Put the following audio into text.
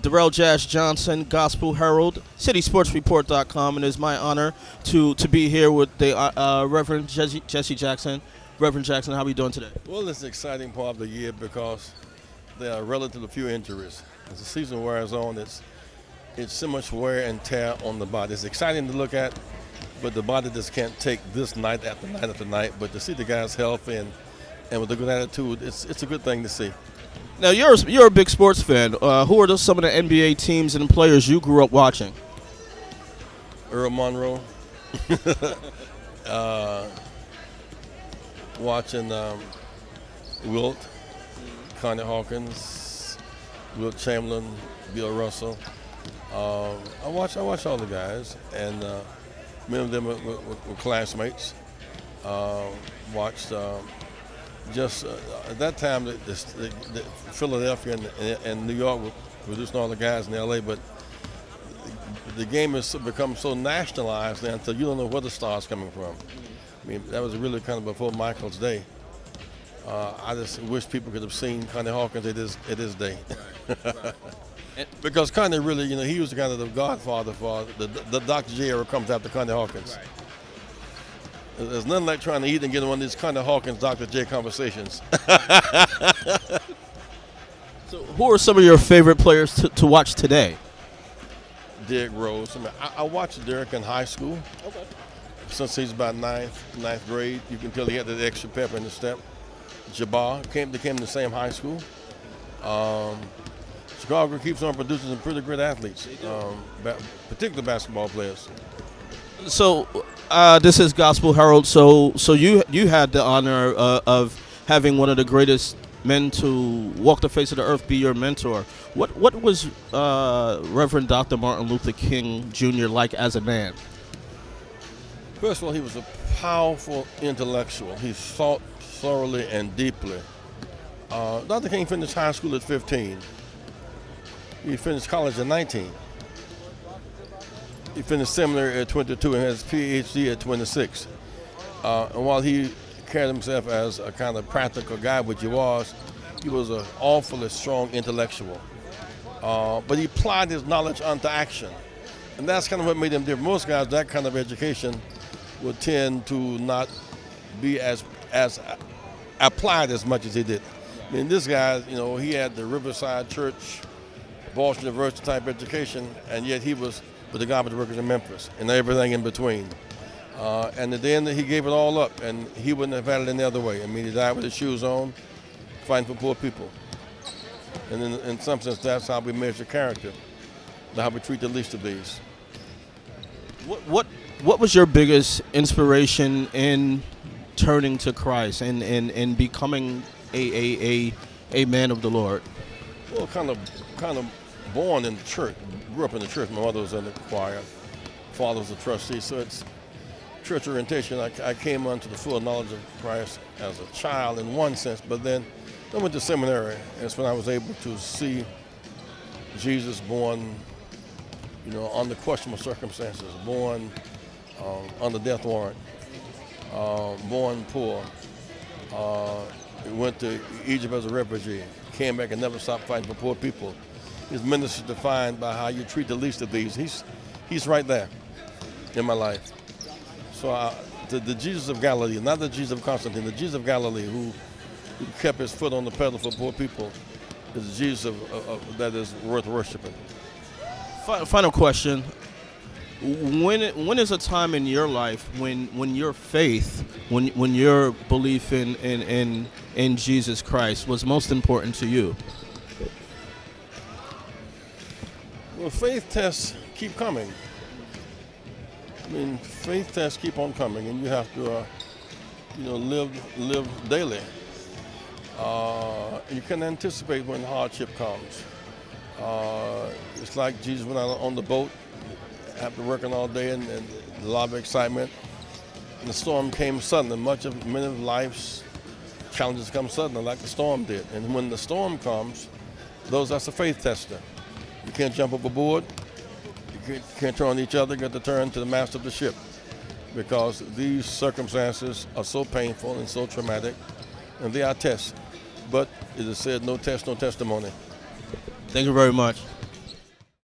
Darrell Jazz Johnson, Gospel Herald, CitySportsReport.com, and it's my honor to be here with the Reverend Jessie Jackson. Reverend Jackson, how are you doing today? Well, it's an exciting part of the year because there are relatively few injuries. As the season wears on, it's so much wear and tear on the body. It's exciting to look at, but the body just can't take this night after night after night. But to see the guys healthy and with a good attitude, it's a good thing to see. Now, you're a big sports fan. Who are some of the NBA teams and players you grew up watching? Earl Monroe, watching Wilt, Connie Hawkins, Wilt Chamberlain, Bill Russell. I watch all the guys, and many of them were classmates. Watched just at that time, the Philadelphia and New York were producing all the guys in L.A., but the game has become so nationalized now until you don't know where the star's coming from. I mean, that was really kind of before Michael's day. I just wish people could have seen Connie Hawkins at his day. Right. Because Connie really, he was kind of the godfather for the Dr. J era comes after Connie Hawkins. Right. There's nothing like trying to eat and get one of these Connie Hawkins, Dr. J conversations. So who are some of your favorite players to watch today? Derrick Rose. I watched Derrick in high school. Okay. Since he's about ninth grade, you can tell he had that extra pep in his step. Jabbar came to the same high school. Chicago keeps on producing some pretty great athletes, particularly basketball players. So this is Gospel Herald. So you had the honor of having one of the greatest men to walk the face of the earth be your mentor. What was Reverend Dr. Martin Luther King Jr. like as a man? First of all, he was a powerful intellectual. He thought thoroughly and deeply. Dr. King finished high school at 15. He finished college at 19. He finished seminary at 22 and has his PhD at 26. And while he carried himself as a kind of practical guy, which he was an awfully strong intellectual. But he applied his knowledge onto action. And that's kind of what made him different. Most guys, that kind of education would tend to not be as applied as much as he did. I mean, this guy, he had the Riverside Church, Boston University type education, and yet he was with the garbage workers in Memphis and everything in between. And at the end, he gave it all up, and he wouldn't have had it any other way. I mean, he died with his shoes on, fighting for poor people. And in some sense, that's how we measure character, how we treat the least of these. What was your biggest inspiration in turning to Christ and becoming a man of the Lord? Well, kind of born in the church, grew up in the church. My mother was in the choir, father was a trustee, so it's church orientation. I came onto the full knowledge of Christ as a child in one sense, but then I went to seminary. That's when I was able to see Jesus born, under questionable circumstances, born under death warrant, born poor, went to Egypt as a refugee, came back and never stopped fighting for poor people. His ministry is defined by how you treat the least of these. He's right there in my life. So the Jesus of Galilee, not the Jesus of Constantine, the Jesus of Galilee who kept his foot on the pedal for poor people is the Jesus that is worth worshiping. Final question. When is a time in your life when your faith, when your belief in Jesus Christ was most important to you? Well, faith tests keep coming. I mean, faith tests keep on coming, and you have to, live daily. You can anticipate when hardship comes. It's like Jesus went out on the boat after working all day and a lot of excitement. And the storm came suddenly. Many of life's challenges come suddenly, like the storm did. And when the storm comes, that's a faith tester. You can't jump overboard. You can't turn on each other. You got to turn to the master of the ship, because these circumstances are so painful and so traumatic, and they are tests. But it is said, no test, no testimony. Thank you very much.